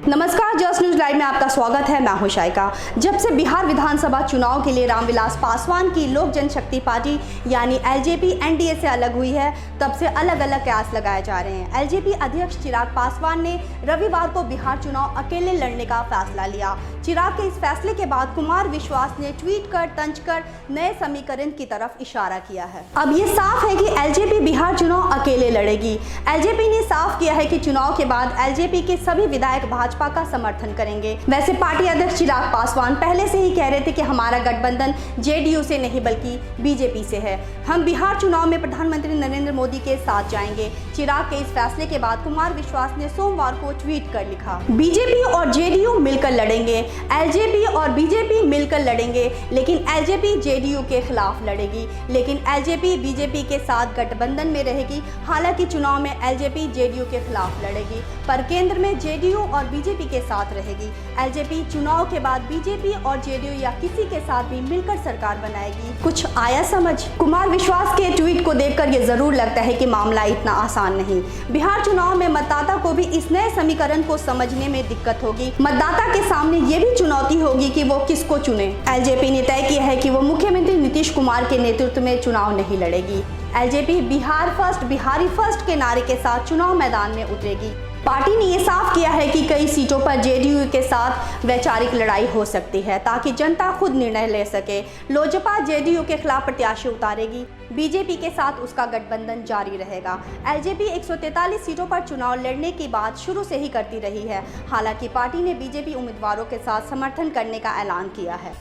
नमस्कार, just news live में आपका स्वागत है। मैं हूं शाइका। जब से बिहार विधानसभा चुनाव के लिए रामविलास पासवान की लोक जनशक्ति पार्टी यानी एलजेपी एनडीए से अलग हुई है, तब से अलग अलग कयास लगाए जा रहे हैं। एलजेपी अध्यक्ष चिराग पासवान ने रविवार को बिहार चुनाव अकेले लड़ने का फैसला लिया। चिराग के इस फैसले के बाद कुमार विश्वास ने ट्वीट कर तंज कर नए समीकरण की तरफ इशारा किया है। अब ये साफ है कि एलजेपी बिहार चुनाव अकेले लड़ेगी। एलजेपी ने साफ किया है कि चुनाव के बाद एलजेपी के सभी विधायक भाजपा का समर्थन करेंगे। वैसे पार्टी अध्यक्ष चिराग पासवान पहले से ही कह रहे थे कि हमारा गठबंधन जेडीयू से नहीं बल्कि बीजेपी से है। हम बिहार चुनाव में प्रधानमंत्री नरेंद्र मोदी के साथ जाएंगे। चिराग के इस फैसले के बाद कुमार विश्वास ने सोमवार को ट्वीट कर लिखा, बीजेपी और जेडीयू मिलकर लड़ेंगे, एलजेपी और बीजेपी मिलकर लड़ेंगे, लेकिन एलजेपी जेडीयू के खिलाफ लड़ेगी, लेकिन एलजेपी बीजेपी के साथ गठबंधन में रहेगी। हालांकि चुनाव में एलजेपी जेडीयू के खिलाफ लड़ेगी, पर केंद्र में जेडीयू और बीजेपी के साथ रहेगी। एलजेपी चुनाव के बाद बीजेपी और जेडीयू या किसी के साथ भी मिलकर सरकार बनाएगी। कुछ आया समझ? कुमार विश्वास के ट्वीट को देखकर ये जरूर लगता है कि मामला इतना आसान नहीं। बिहार चुनाव में मतदाता को भी इस नए समीकरण को समझने में दिक्कत होगी। मतदाता के सामने ये भी चुनौती होगी कि वो किसको चुने। एलजेपी ने तय किया है कि वो मुख्यमंत्री नीतीश कुमार के नेतृत्व में चुनाव नहीं लड़ेगी। LJP Bihar first, Bihari first के नारे के साथ चुनाव मैदान में उतरेगी। पार्टी ने ये साफ किया है कि कई सीटों पर जेडीयू के साथ वैचारिक लड़ाई हो सकती है ताकि जनता खुद निर्णय ले सके। लोजपा जेडीयू के खिलाफ प्रत्याशी उतारेगी, बीजेपी के साथ उसका गठबंधन जारी रहेगा। एलजेपी 143 सीटों पर चुनाव लड़ने की बात शुरू से ही करती रही है। हालांकि पार्टी ने बीजेपी उम्मीदवारों के साथ समर्थन करने का ऐलान किया है।